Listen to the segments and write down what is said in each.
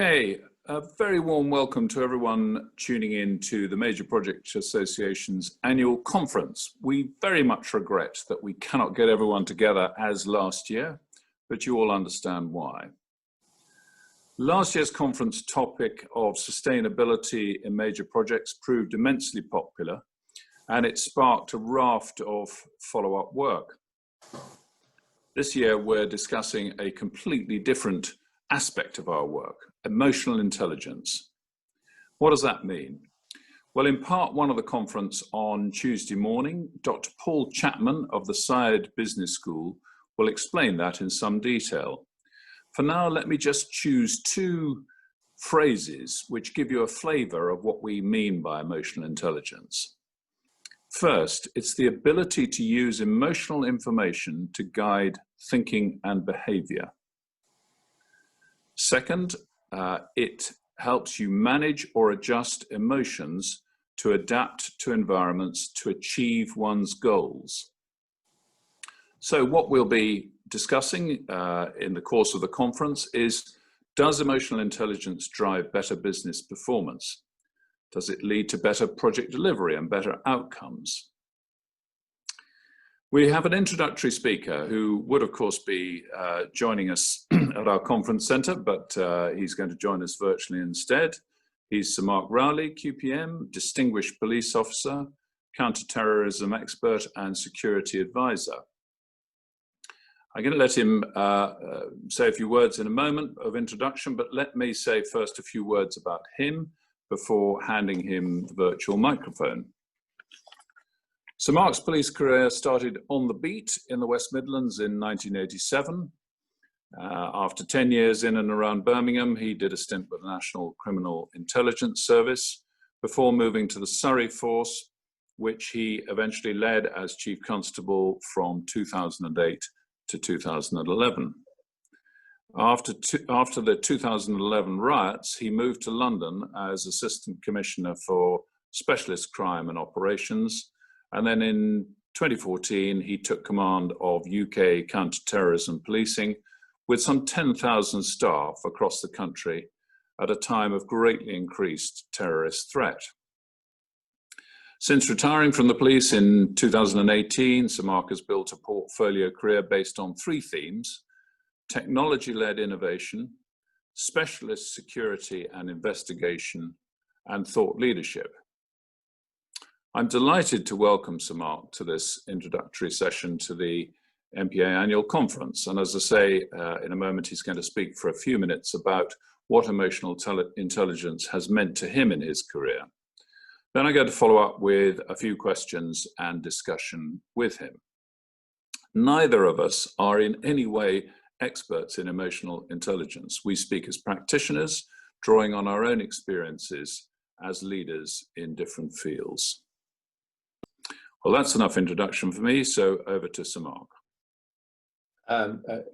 Okay, a very warm welcome to everyone tuning in to the Major Project Association's annual conference. We very much regret that we cannot get everyone together as last year, but you all understand why. Last year's conference topic of sustainability in major projects proved immensely popular, and it sparked a raft of follow-up work. This year, we're discussing a completely different aspect of our work, emotional intelligence. What does that mean? Well, in part one of the conference on Tuesday morning, Dr. Paul Chapman of the Syed Business School will explain that in some detail. For now, let me just choose two phrases which give you a flavor of what we mean by emotional intelligence. First, it's the ability to use emotional information to guide thinking and behavior. Second, it helps you manage or adjust emotions to adapt to environments to achieve one's goals. So what we'll be discussing in the course of the conference is, does emotional intelligence drive better business performance? Does it lead to better project delivery and better outcomes? We have an introductory speaker who would, of course, be joining us at our conference centre, but he's going to join us virtually instead. He's Sir Mark Rowley, QPM, Distinguished Police Officer, Counter-Terrorism Expert and Security Advisor. I'm going to let him say a few words in a moment of introduction, but let me say first a few words about him before handing him the virtual microphone. Sir Mark's police career started on the beat in the West Midlands in 1987. After 10 years in and around Birmingham, he did a stint with the National Criminal Intelligence Service before moving to the Surrey Force, which he eventually led as Chief Constable from 2008 to 2011. After the 2011 riots, he moved to London as Assistant Commissioner for Specialist Crime and Operations. And then in 2014, he took command of UK counter-terrorism policing with some 10,000 staff across the country at a time of greatly increased terrorist threat. Since retiring from the police in 2018, Sir Mark has built a portfolio career based on three themes: technology-led innovation, specialist security and investigation, and thought leadership. I'm delighted to welcome Sir Mark to this introductory session to the MPA annual conference. And as I say, in a moment, he's going to speak for a few minutes about what emotional intelligence has meant to him in his career. Then I'm going to follow up with a few questions and discussion with him. Neither of us are in any way experts in emotional intelligence. We speak as practitioners, drawing on our own experiences as leaders in different fields. Well, that's enough introduction for me, so over to Sir Mark.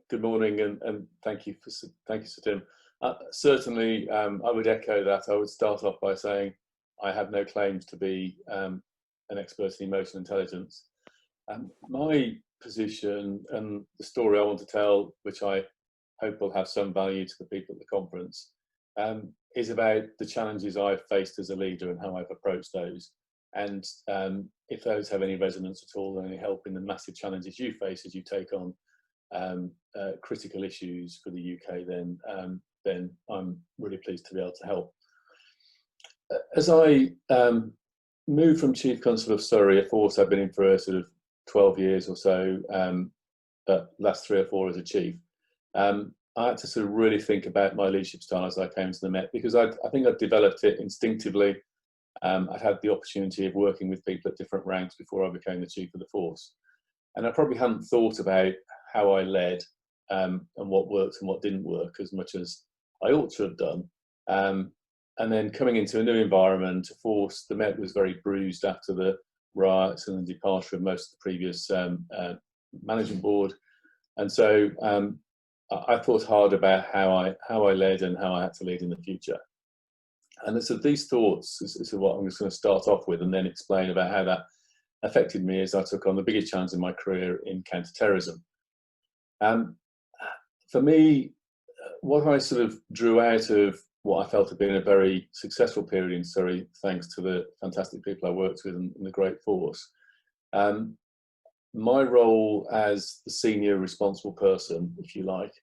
Good morning, and thank you, Sir Tim. Certainly, I would echo that. I would start off by saying I have no claims to be an expert in emotional intelligence. My position and the story I want to tell, which I hope will have some value to the people at the conference, is about the challenges I've faced as a leader and how I've approached those. And if those have any resonance at all, and any help in the massive challenges you face as you take on critical issues for the UK, then I'm really pleased to be able to help. As I moved from Chief Constable of Surrey, a force I've been in for sort of 12 years or so, but last 3 or 4 as a chief, I had to sort of really think about my leadership style as I came to the Met, because I think I'd developed it instinctively. I'd had the opportunity of working with people at different ranks before I became the chief of the force. And I probably hadn't thought about how I led and what worked and what didn't work as much as I ought to have done. And then coming into a new environment, a force, the Met was very bruised after the riots and the departure of most of the previous management board. And so I thought hard about how I led and how I had to lead in the future. And so these thoughts is what I'm just going to start off with, and then explain about how that affected me as I took on the biggest challenge in my career in counter-terrorism. For me, what I sort of drew out of what I felt had been a very successful period in Surrey, thanks to the fantastic people I worked with and the great force. My role as the senior responsible person, if you like,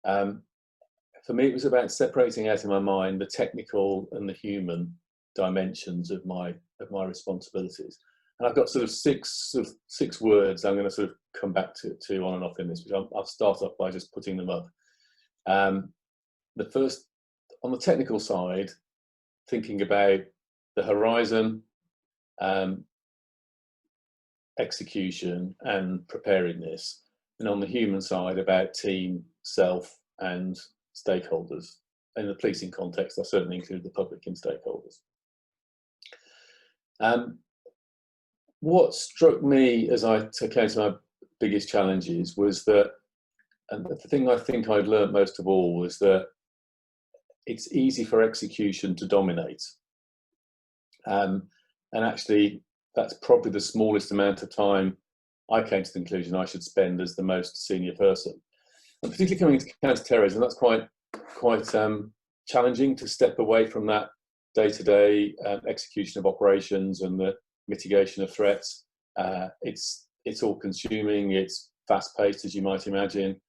for me, it was about separating out in my mind the technical and the human dimensions of my responsibilities. And I've got sort of six words I'm going to sort of come back to on and off in this, which I'll start off by just putting them up. The first, on the technical side, thinking about the horizon, execution and preparedness, and on the human side about team, self and stakeholders. In the policing context, I certainly include the public in stakeholders. What struck me as I came to my biggest challenges was that, and the thing I think I'd learned most of all was that it's easy for execution to dominate. And actually, that's probably the smallest amount of time I came to the conclusion I should spend as the most senior person. And particularly coming into counter-terrorism, that's quite challenging to step away from that day-to-day execution of operations and the mitigation of threats. It's all-consuming, it's fast-paced, as you might imagine,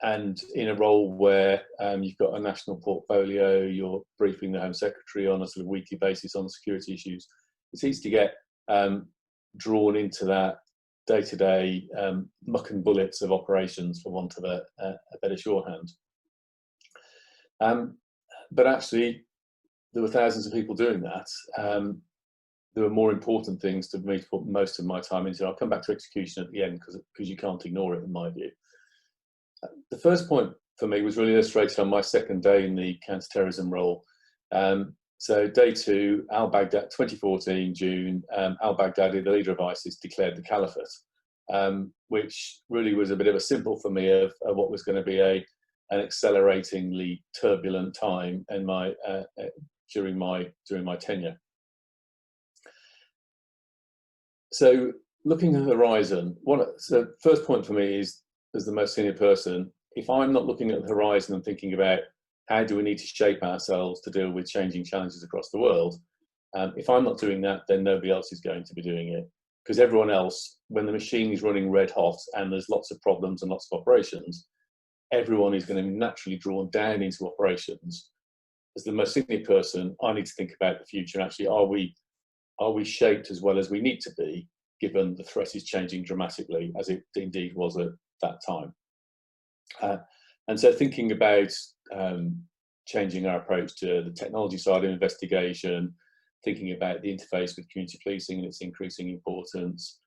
and in a role where you've got a national portfolio, you're briefing the Home Secretary on a sort of weekly basis on security issues. It's easy to get drawn into that day-to-day muck and bullets of operations, for want of a better shorthand. But actually, there were thousands of people doing that. There were more important things to me to put most of my time into. I'll come back to execution at the end because you can't ignore it, in my view. The first point for me was really illustrated on my second day in the counter-terrorism role. So day 2, al-Baghdadi, 2014 June, al-Baghdadi, the leader of ISIS, declared the caliphate, which really was a bit of a symbol for me of what was going to be an acceleratingly turbulent time in during my tenure. So looking at the horizon, so first point for me is, as the most senior person, if I'm not looking at the horizon and thinking about how do we need to shape ourselves to deal with changing challenges across the world, if I'm not doing that, then nobody else is going to be doing it. Because everyone else, when the machine is running red hot and there's lots of problems and lots of operations, everyone is going to be naturally drawn down into operations. As the most senior person, I need to think about the future. Actually, are we shaped as well as we need to be, given the threat is changing dramatically, as it indeed was at that time? And so thinking about changing our approach to the technology side of investigation, thinking about the interface with community policing and its increasing importance,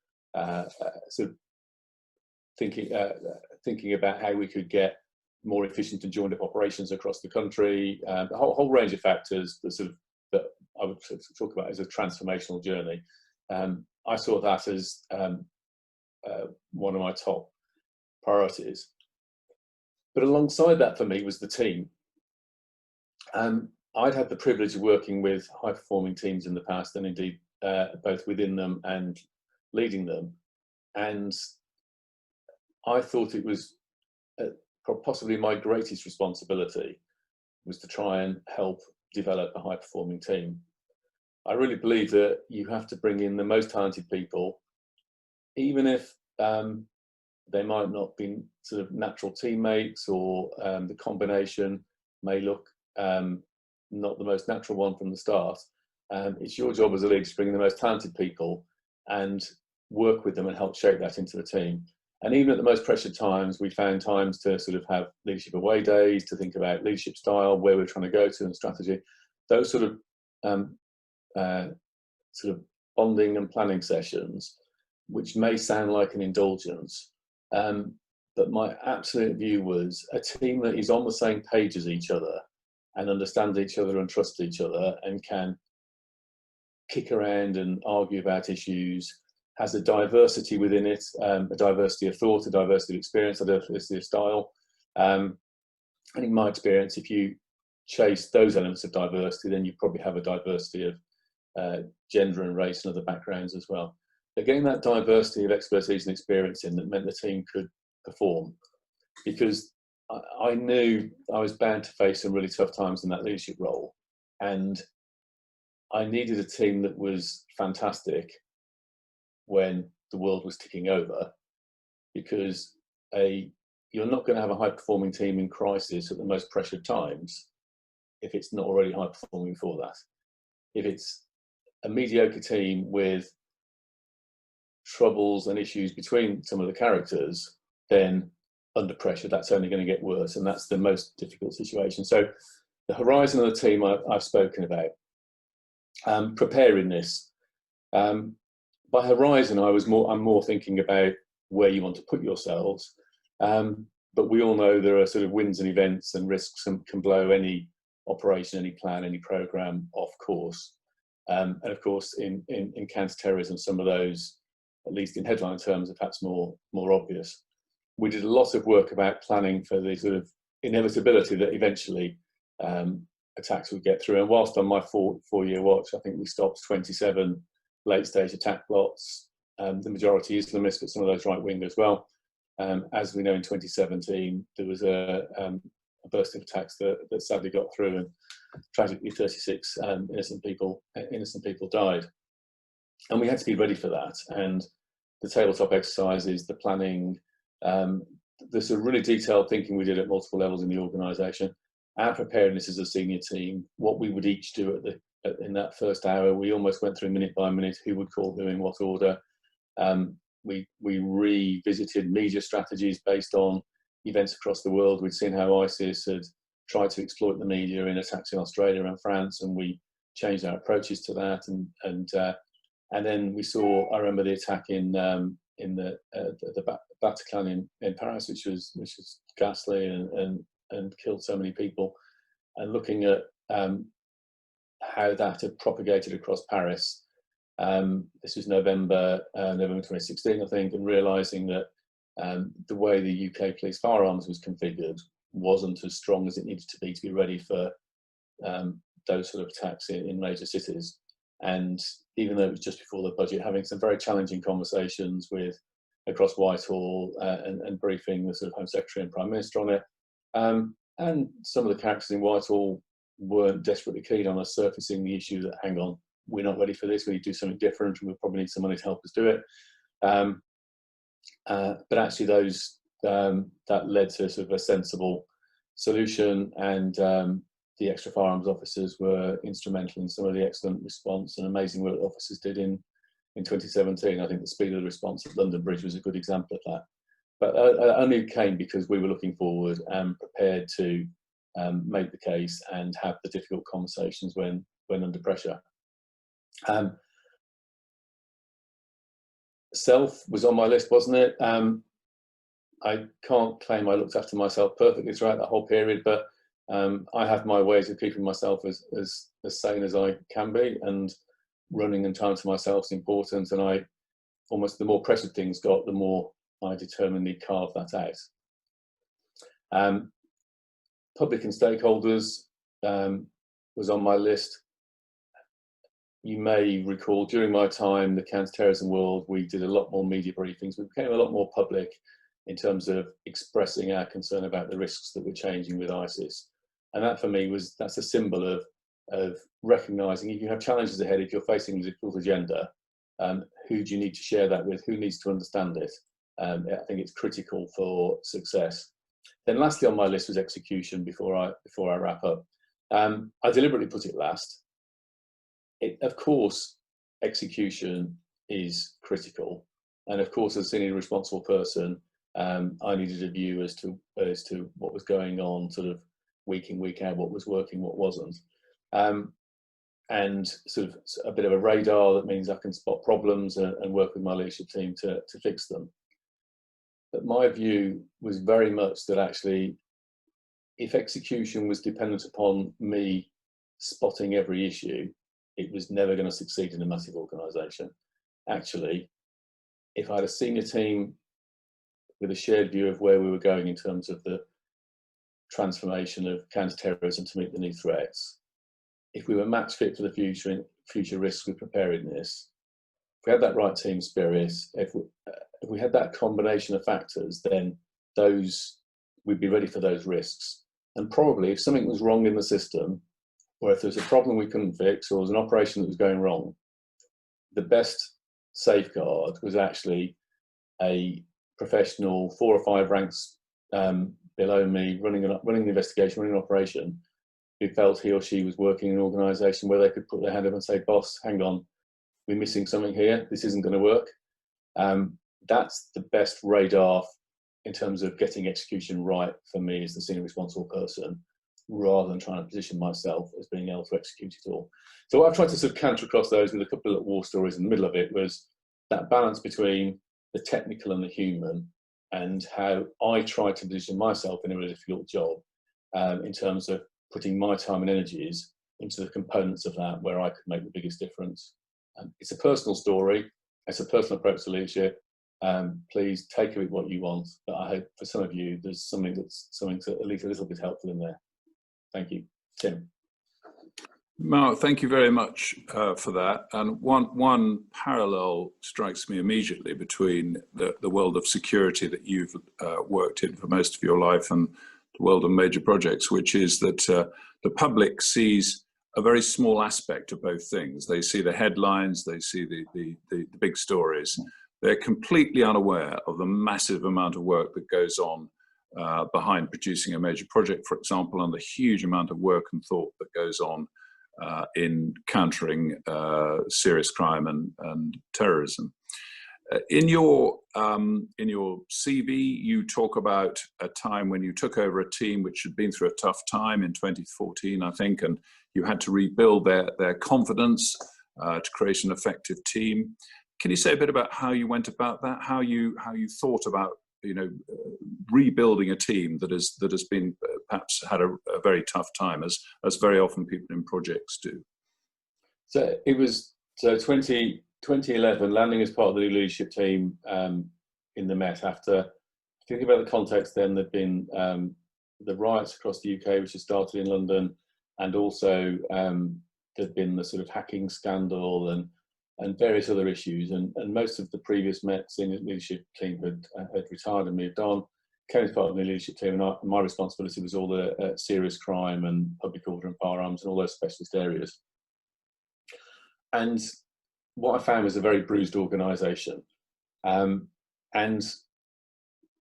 sort of thinking about how we could get more efficient and joined up operations across the country, a whole range of factors that I would talk about as a transformational journey. I saw that as one of my top priorities. But alongside that for me was the team. I'd had the privilege of working with high-performing teams in the past, and indeed both within them and leading them. And I thought it was possibly my greatest responsibility was to try and help develop a high-performing team. I really believe that you have to bring in the most talented people, even if they might not be sort of natural teammates, or the combination may look not the most natural one from the start. It's your job as a leader to bring in the most talented people and work with them and help shape that into the team. And even at the most pressured times, we found times to sort of have leadership away days, to think about leadership style, where we're trying to go to and strategy. Those sort of bonding and planning sessions, which may sound like an indulgence, but my absolute view was a team that is on the same page as each other and understands each other and trusts each other and can kick around and argue about issues, has a diversity within it, a diversity of thought, a diversity of experience, a diversity of style. And in my experience, if you chase those elements of diversity, then you probably have a diversity of gender and race and other backgrounds as well. But getting that diversity of expertise and experience in that meant the team could perform, because I knew I was bound to face some really tough times in that leadership role, and I needed a team that was fantastic when the world was ticking over, because you're not going to have a high-performing team in crisis at the most pressured times if it's not already high-performing before that. If it's a mediocre team with troubles and issues between some of the characters, then under pressure, that's only going to get worse, and that's the most difficult situation. So the horizon of the team I've spoken about. Preparedness. By horizon, I'm more thinking about where you want to put yourselves. But we all know there are sort of winds and events and risks and can blow any operation, any plan, any program off course. And of course, in counter-terrorism, some of those, at least in headline terms, are perhaps more obvious. We did a lot of work about planning for the sort of inevitability that eventually attacks would get through. And whilst on my four-year watch, I think we stopped 27 late-stage attack plots, the majority Islamist, but some of those right-wing as well. As we know, in 2017, there was a burst of attacks that sadly got through, and tragically 36 innocent people died. And we had to be ready for that. And the tabletop exercises, the planning, the sort of really detailed thinking we did at multiple levels in the organisation, our preparedness as a senior team, what we would each do in that first hour. We almost went through minute by minute who would call who in what order. We revisited media strategies based on events across the world. We'd seen how ISIS had tried to exploit the media in attacks in Australia and France, and we changed our approaches to that. And then we saw, I remember the attack in the Bataclan in Paris, which was ghastly and killed so many people. And looking at how that had propagated across Paris. This was November 2016, I think, and realising that the way the UK police firearms was configured wasn't as strong as it needed to be ready for those sort of attacks in major cities. And even though it was just before the budget, having some very challenging conversations across Whitehall and briefing the sort of Home Secretary and Prime Minister on it. And some of the characters in Whitehall weren't desperately keen on us surfacing the issue that, hang on, we're not ready for this, we need to do something different, and we'll probably need some money to help us do it. But actually that led to sort of a sensible solution, and the extra firearms officers were instrumental in some of the excellent response and amazing work that officers did in 2017. I think the speed of the response at London Bridge was a good example of that. But only came because we were looking forward and prepared to make the case and have the difficult conversations when under pressure. Self was on my list, wasn't it? I can't claim I looked after myself perfectly throughout that whole period, but I have my ways of keeping myself as sane as I can be, and running and time to myself is important. And the more pressured things got, the more I determinedly carved that out. Public and stakeholders was on my list. You may recall during my time, the counter-terrorism world, we did a lot more media briefings. We became a lot more public in terms of expressing our concern about the risks that were changing with ISIS. And that for me that's a symbol of recognising if you have challenges ahead, if you're facing a difficult agenda, who do you need to share that with? Who needs to understand it? I think it's critical for success. Then lastly on my list was execution before I wrap up. I deliberately put it last. Of course, execution is critical. And of course, as a senior responsible person, I needed a view as to what was going on sort of week in, week out, what was working, what wasn't. And sort of a bit of a radar that means I can spot problems and work with my leadership team to fix them. But my view was very much that actually, if execution was dependent upon me spotting every issue, it was never going to succeed in a massive organisation. Actually, if I had a senior team with a shared view of where we were going in terms of the transformation of counter-terrorism to meet the new threats, if we were match fit for the future risks with preparedness, if we had that right team spirit, if we had that combination of factors, then those we'd be ready for those risks. And probably if something was wrong in the system, or if there was a problem we couldn't fix, or there was an operation that was going wrong, the best safeguard was actually a professional 4 or 5 ranks below me running the investigation, running an operation, who felt he or she was working in an organisation where they could put their hand up and say, boss, hang on, we're missing something here, this isn't going to work. That's the best radar in terms of getting execution right for me as the senior responsible person, rather than trying to position myself as being able to execute it all. So what I've tried to sort of canter across those with a couple of war stories in the middle of it was that balance between the technical and the human, and how I tried to position myself in a really difficult job in terms of putting my time and energies into the components of that where I could make the biggest difference. It's a personal story, it's a personal approach to leadership. Please take of it what you want, but I hope for some of you there's something that's at least a little bit helpful in there. Thank you. Tim. Mark, thank you very much for that. And one parallel strikes me immediately between the world of security that you've worked in for most of your life and the world of major projects, which is that the public sees a very small aspect of both things. They see the headlines, they see the big stories. They're completely unaware of the massive amount of work that goes on behind producing a major project, for example, and the huge amount of work and thought that goes on in countering serious crime and terrorism. In your CV, you talk about a time when you took over a team which had been through a tough time in 2014, I think, and you had to rebuild their confidence to create an effective team. Can you say a bit about how you went about that? How you thought about rebuilding a team that has been perhaps had a very tough time, as very often people in projects do? So it was 2011, landing as part of the leadership team in the Met. After thinking about the context, then there'd been the riots across the UK, which had started in London, and also there'd been the sort of hacking scandal and various other issues, and most of the previous Met senior leadership team had retired and moved on. Came as part of the leadership team, and my responsibility was all the serious crime and public order and firearms and all those specialist areas. And what I found was a very bruised organisation, and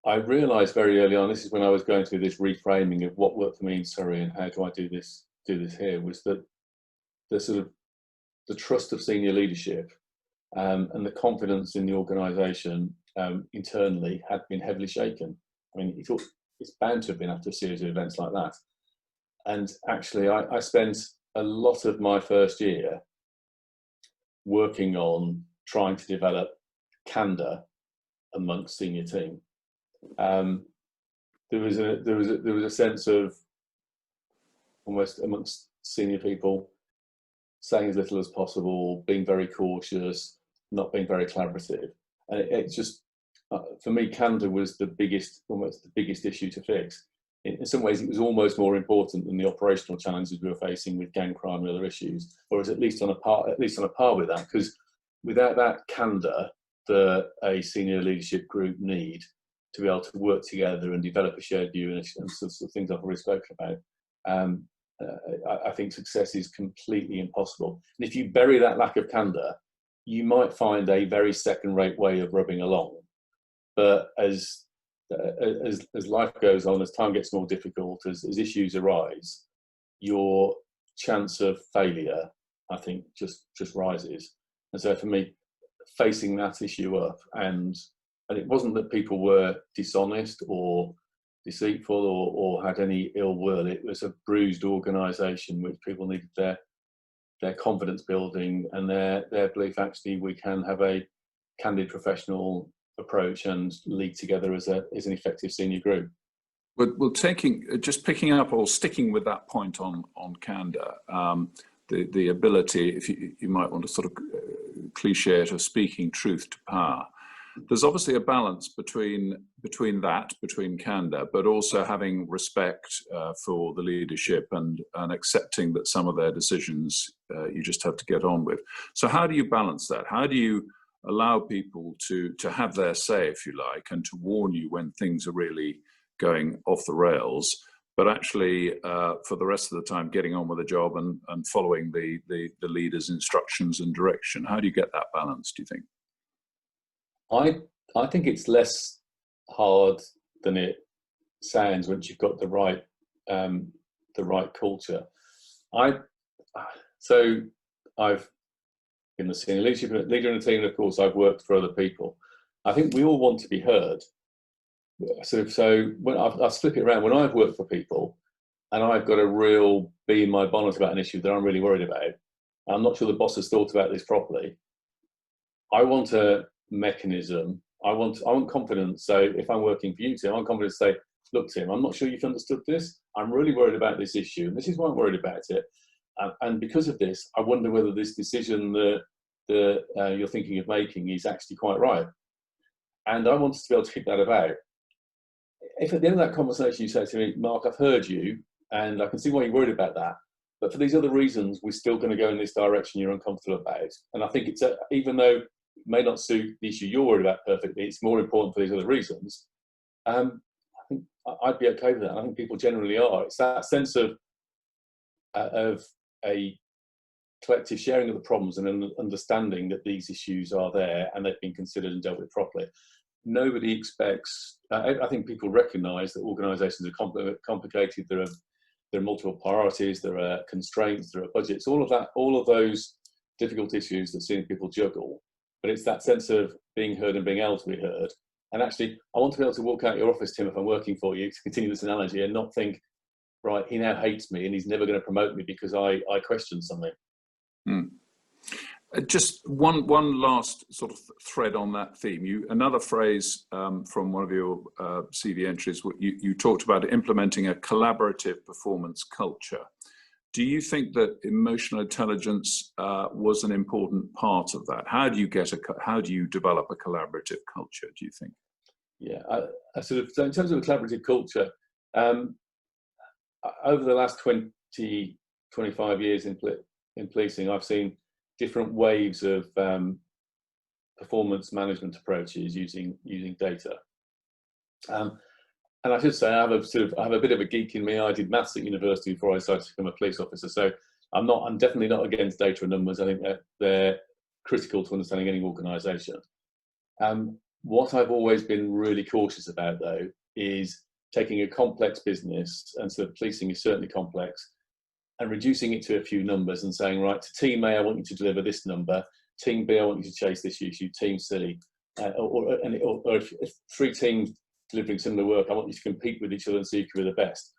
I realised very early on, this is when I was going through this reframing of what worked for me in Surrey and how do I do this here, was that the trust of senior leadership and the confidence in the organisation internally had been heavily shaken. I mean, it's bound to have been after a series of events like that. And actually, I spent a lot of my first year working on trying to develop candour amongst senior team. There was a sense of almost amongst senior people saying as little as possible, being very cautious, not being very collaborative, and it just for me, candour was almost the biggest issue to fix. In some ways, it was almost more important than the operational challenges we were facing with gang crime and other issues, or at least on a par with that. Because without that candour that a senior leadership group need to be able to work together and develop a shared view and sort of things I've already spoken about, I think success is completely impossible. And if you bury that lack of candour, you might find a very second-rate way of rubbing along. But as life goes on, as time gets more difficult, as issues arise, your chance of failure, I think, just rises. And so for me, facing that issue up, and it wasn't that people were dishonest or deceitful or had any ill will. It was a bruised organisation which people needed their confidence building and their belief actually we can have a candid professional approach and lead together as an effective senior group. Well, just picking up or sticking with that point on candour, the ability, if you might want to sort of cliche it, of speaking truth to power. There's obviously a balance between candour, but also having respect for the leadership and accepting that some of their decisions you just have to get on with. So how do you balance that? How do you allow people to have their say, if you like, and to warn you when things are really going off the rails, but actually for the rest of the time getting on with the job and following the leader's instructions and direction? How do you get that balance, do you think? I think it's less hard than it sounds once you've got the right culture. I've been the senior leader in a team, and of course I've worked for other people. I think we all want to be heard. So when I flip it around, when I've worked for people and I've got a real bee in my bonnet about an issue that I'm really worried about, I'm not sure the boss has thought about this properly, I want a mechanism. I want confidence. So if I'm working for you, Tim, I'm confident to say, look, Tim, I'm not sure you've understood this. I'm really worried about this issue, and this is why I'm worried about it. And because of this, I wonder whether this decision that you're thinking of making is actually quite right. And I want us to be able to kick that about. If at the end of that conversation you say to me, Mark, I've heard you, and I can see why you're worried about that, but for these other reasons, we're still going to go in this direction you're uncomfortable about. And I think it's even though it may not suit the issue you're worried about perfectly, it's more important for these other reasons. I think I'd be okay with that. I think people generally are. It's that sense of a collective sharing of the problems and an understanding that these issues are there and they've been considered and dealt with properly. Nobody expects, I think people recognise that organisations are complicated. There are multiple priorities, there are constraints, there are budgets, all of those difficult issues that senior people juggle. But it's that sense of being heard and being able to be heard. And actually, I want to be able to walk out your office, Tim, if I'm working for you, to continue this analogy, and not think, right, he now hates me and he's never going to promote me because I questioned something. Just one last sort of thread on that theme. Another phrase from one of your CV entries, you talked about implementing a collaborative performance culture. Do you think that emotional intelligence was an important part of that? How do you develop a collaborative culture, do you think? Yeah, so in terms of a collaborative culture, over the last 20, 25 years in policing, I've seen different waves of performance management approaches using data. And I should say, I have a bit of a geek in me. I did maths at university before I decided to become a police officer. So I'm definitely not against data and numbers. I think that they're critical to understanding any organisation. What I've always been really cautious about, though, is taking a complex business, and so policing is certainly complex, and reducing it to a few numbers and saying, right, to team A, I want you to deliver this number. Team B, I want you to chase this issue. Team C, or if three teams delivering similar work, I want you to compete with each other and see if you're the best.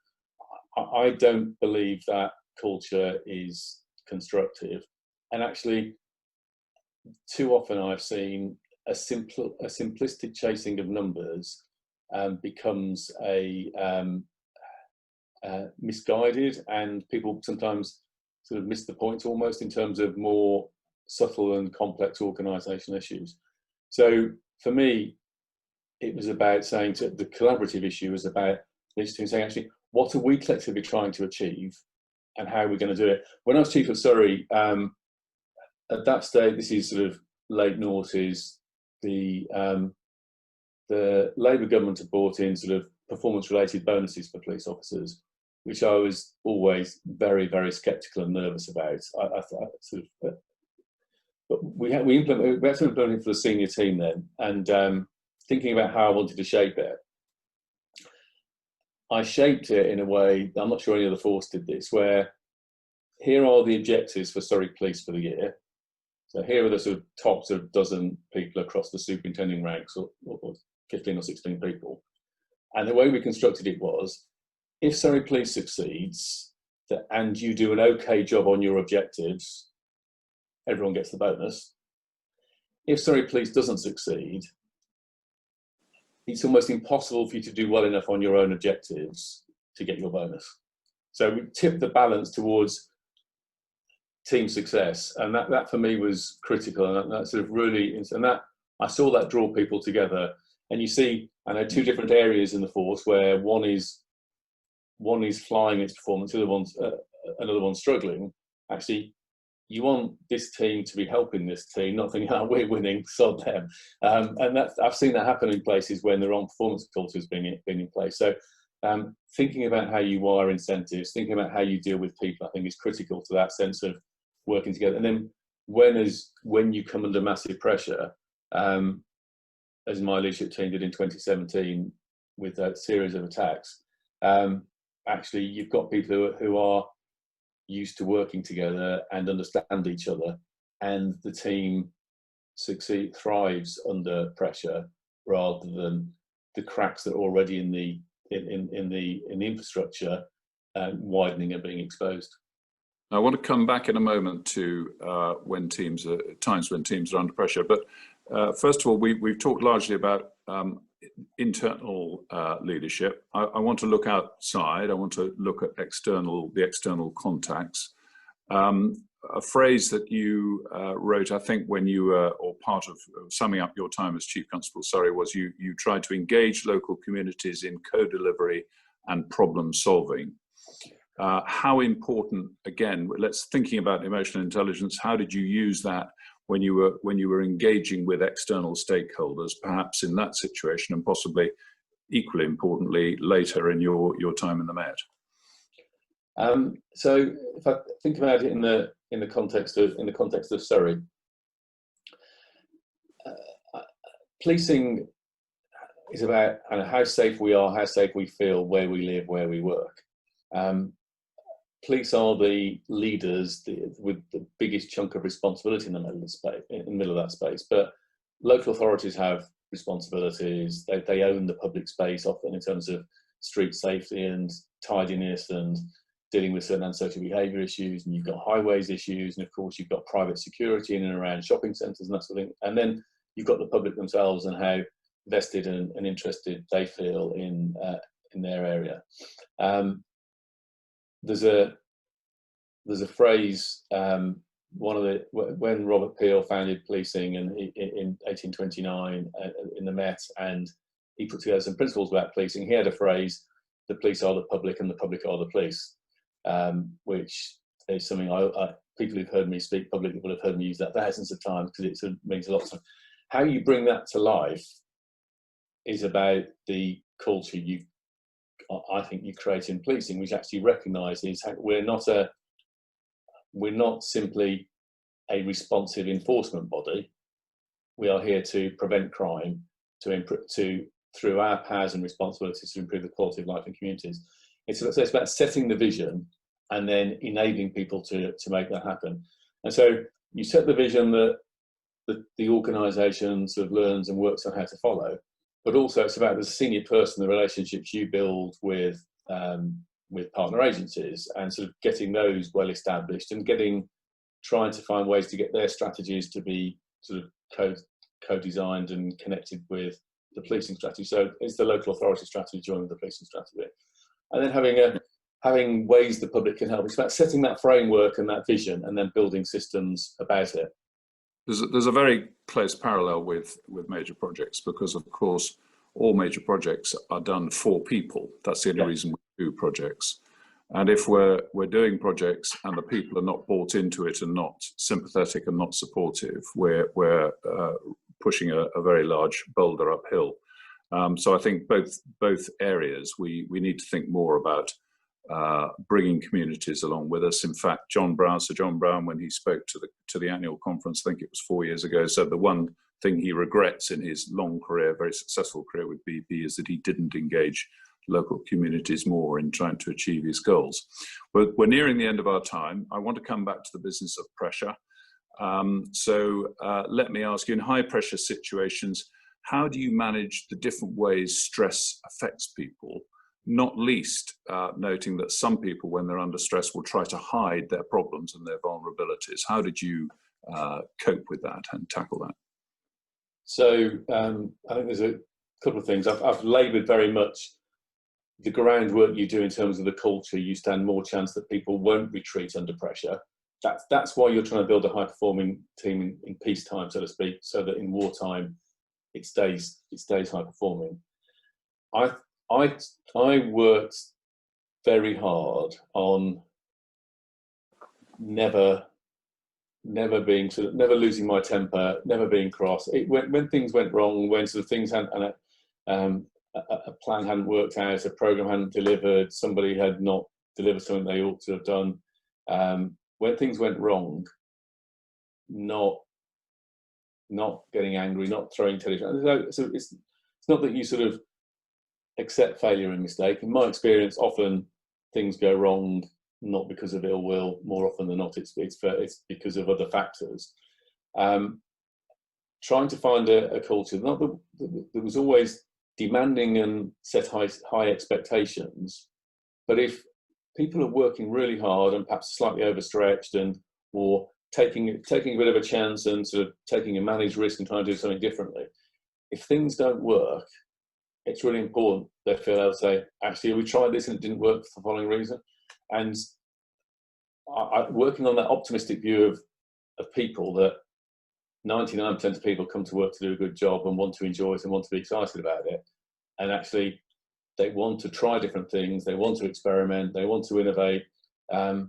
I don't believe that culture is constructive. And actually, too often I've seen a simplistic chasing of numbers becomes misguided, and people sometimes sort of miss the point almost in terms of more subtle and complex organisation issues. So for me, it was about saying the collaborative issue was about saying, actually, what are we collectively trying to achieve and how are we going to do it? When I was Chief of Surrey, at that stage, this is sort of late noughties, the Labour government had brought in sort of performance-related bonuses for police officers, which I was always very, very sceptical and nervous about. But we had to implement it for the senior team then, and thinking about how I wanted to shape it, I shaped it in a way, I'm not sure any other force did this, where here are the objectives for Surrey Police for the year. So here are the sort of top sort of dozen people across the superintending ranks, or 15 or 16 people. And the way we constructed it was, if Surrey Police succeeds and you do an okay job on your objectives, everyone gets the bonus. If Surrey Police doesn't succeed, it's almost impossible for you to do well enough on your own objectives to get your bonus. So we tipped the balance towards team success, and that for me was critical, and that sort of really, and that I saw that draw people together. And you see, I know two different areas in the force where one is flying its performance, another one's struggling. Actually, you want this team to be helping this team, not thinking, oh, we're winning, sod them. And I've seen that happen in places when the wrong performance culture has been in place. So thinking about how you wire incentives, thinking about how you deal with people, I think is critical to that sense of working together. And then when you come under massive pressure, as my leadership team did in 2017 with a series of attacks, actually you've got people who are used to working together and understand each other, and the team thrives under pressure rather than the cracks that are already in the infrastructure widening and being exposed. I want to come back in a moment to times when teams are under pressure. But first of all, we've talked largely about internal leadership. I want to look outside. I want to look at the external contacts. A phrase that you wrote, I think, when you were, or part of summing up your time as Chief Constable Surrey, was you tried to engage local communities in co-delivery and problem solving. How important, again, let's thinking about emotional intelligence, how did you use that when you were engaging with external stakeholders, perhaps in that situation, and possibly equally importantly later in your time in the Met? So if I think about it in the context of Surrey, policing is about how safe we are, how safe we feel, where we live, where we work. Police are the leaders with the biggest chunk of responsibility in the middle of that space. But local authorities have responsibilities. They own the public space often in terms of street safety and tidiness and dealing with certain antisocial behaviour issues. And you've got highways issues, and of course you've got private security in and around shopping centres and that sort of thing. And then you've got the public themselves and how vested and interested they feel in their area. There's a phrase, when Robert Peel founded policing in 1829 in the Met, and he put together some principles about policing, he had a phrase, the police are the public and the public are the police, which is something people who've heard me speak publicly will have heard me use that thousands of times, because it sort of means a lot. So how you bring that to life is about the culture I think you create in policing, which actually recognises we're not simply a responsive enforcement body. We are here to prevent crime, through our powers and responsibilities, to improve the quality of life in communities. It's about setting the vision and then enabling people to make that happen. And so you set the vision that the organisation sort of learns and works on how to follow. But also it's about the senior person, the relationships you build with partner agencies, and sort of getting those well established, and trying to find ways to get their strategies to be sort of co-designed and connected with the policing strategy. So it's the local authority strategy joined with the policing strategy, and then having ways the public can help. It's about setting that framework and that vision, and then building systems about it. There's a very close parallel with major projects, because of course all major projects are done for people. That's the only reason we do projects. And if we're doing projects and the people are not bought into it and not sympathetic and not supportive, we're pushing a very large boulder uphill. So I think both areas we need to think more about bringing communities along with us. In fact, Sir John Brown, when he spoke to the annual conference, I think it was 4 years ago, said the one thing he regrets in his long career, very successful career with BP, is that he didn't engage local communities more in trying to achieve his goals. But we're nearing the end of our time. I want to come back to the business of pressure. So let me ask you, in high pressure situations, how do you manage the different ways stress affects people? Not least noting that some people, when they're under stress, will try to hide their problems and their vulnerabilities. How did you cope with that and tackle that? So I think there's a couple of things. I've laboured very much the groundwork you do in terms of the culture. You stand more chance that people won't retreat under pressure. That's why you're trying to build a high-performing team in peacetime, so to speak, so that in wartime it stays high-performing. I worked very hard on never never losing my temper, never being cross. When things went wrong, when sort of things hadn't, a plan hadn't worked out, a program hadn't delivered, somebody had not delivered something they ought to have done. When things went wrong, not getting angry, not throwing television. So it's not that you sort of accept failure and mistake. In my experience, often things go wrong not because of ill will. More often than not, it's because of other factors. Trying to find a culture that was always demanding and set high expectations, but if people are working really hard and perhaps slightly overstretched or taking a bit of a chance and sort of taking a managed risk and trying to do something differently, if things don't work, it's really important they feel able to say, actually, we tried this and it didn't work for the following reason. And working on that optimistic view of people, that 99% of people come to work to do a good job and want to enjoy it and want to be excited about it. And actually, they want to try different things, they want to experiment, they want to innovate, but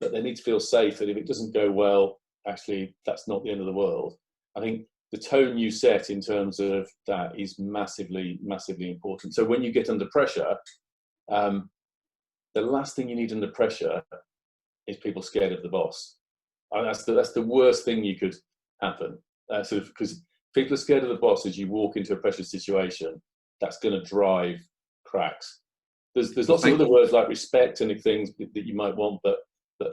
they need to feel safe that if it doesn't go well, actually, that's not the end of the world. I think the tone you set in terms of that is massively, massively important. So when you get under pressure, the last thing you need under pressure is people scared of the boss. That's the worst thing you could happen. Because people are scared of the boss as you walk into a pressure situation, that's going to drive cracks. There's lots of other words like respect and things that you might want, but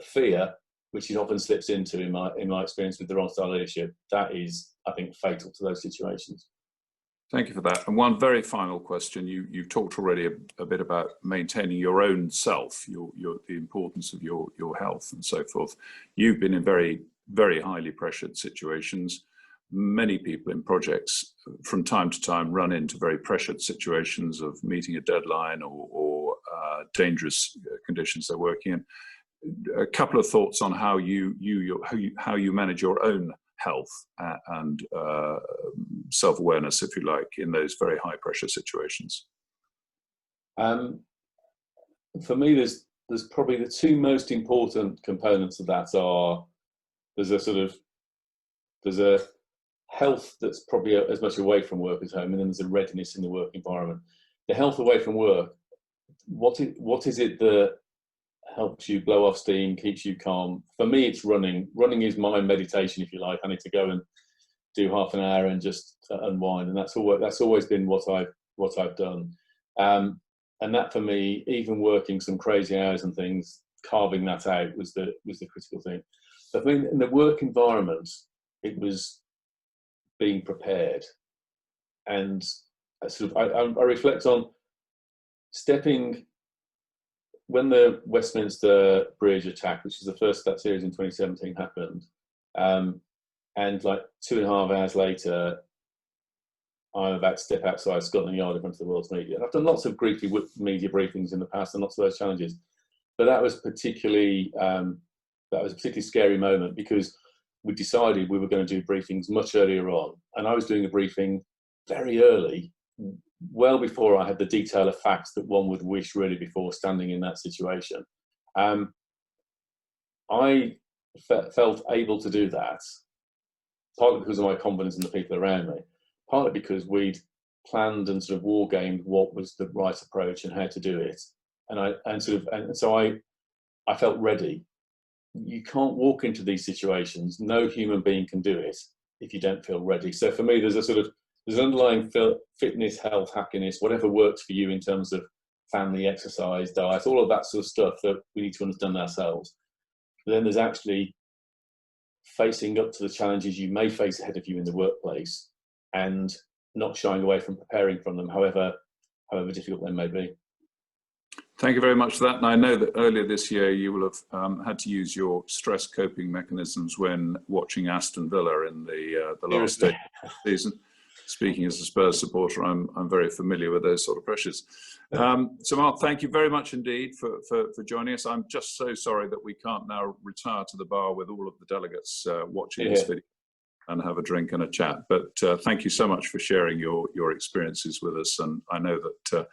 fear, which it often slips into in my experience with the wrong style leadership, that is, I think, fatal to those situations. Thank you for that. And one very final question. You've talked already a bit about maintaining your own self, the importance of your health and so forth. You've been in very, very highly pressured situations. Many people in projects from time to time run into very pressured situations of meeting a deadline or dangerous conditions they're working in. A couple of thoughts on how you manage your own health and self-awareness, if you like, in those very high pressure situations. For me, there's probably the two most important components of that are there's a health that's probably as much away from work as home, and then there's a readiness in the work environment. The health away from work, what is it that helps you blow off steam, keeps you calm? For me, it's running. Running is my meditation, if you like. I need to go and do half an hour and just unwind, and that's always been what I've done. And that, for me, even working some crazy hours and things, carving that out was the critical thing. But I mean, in the work environment, it was being prepared, and I reflect on stepping. When the Westminster Bridge attack, which was the first of that series in 2017, happened, and like 2.5 hours later, I'm about to step outside Scotland Yard in front of the world's media. And I've done lots of griefy media briefings in the past and lots of those challenges, but that was a particularly scary moment, because we decided we were going to do briefings much earlier on, and I was doing a briefing very early, well before I had the detail of facts that one would wish really before standing in that situation. I felt able to do that, partly because of my confidence in the people around me, partly because we'd planned and sort of war gamed what was the right approach and how to do it, and so I felt ready. You can't walk into these situations. No human being can do it if you don't feel ready. So for me, there's an underlying fitness, health, happiness, whatever works for you in terms of family, exercise, diet, all of that sort of stuff that we need to understand ourselves. But then there's actually facing up to the challenges you may face ahead of you in the workplace and not shying away from preparing from them, however difficult they may be. Thank you very much for that. And I know that earlier this year you will have had to use your stress coping mechanisms when watching Aston Villa in the last day of the season. Speaking as a Spurs supporter, I'm very familiar with those sort of pressures. So Mark, thank you very much indeed for joining us. I'm just so sorry that we can't now retire to the bar with all of the delegates watching this video and have a drink and a chat. But thank you so much for sharing your experiences with us. And I know that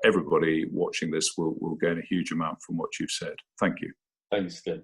everybody watching this will gain a huge amount from what you've said. Thank you. Thank you, Steve.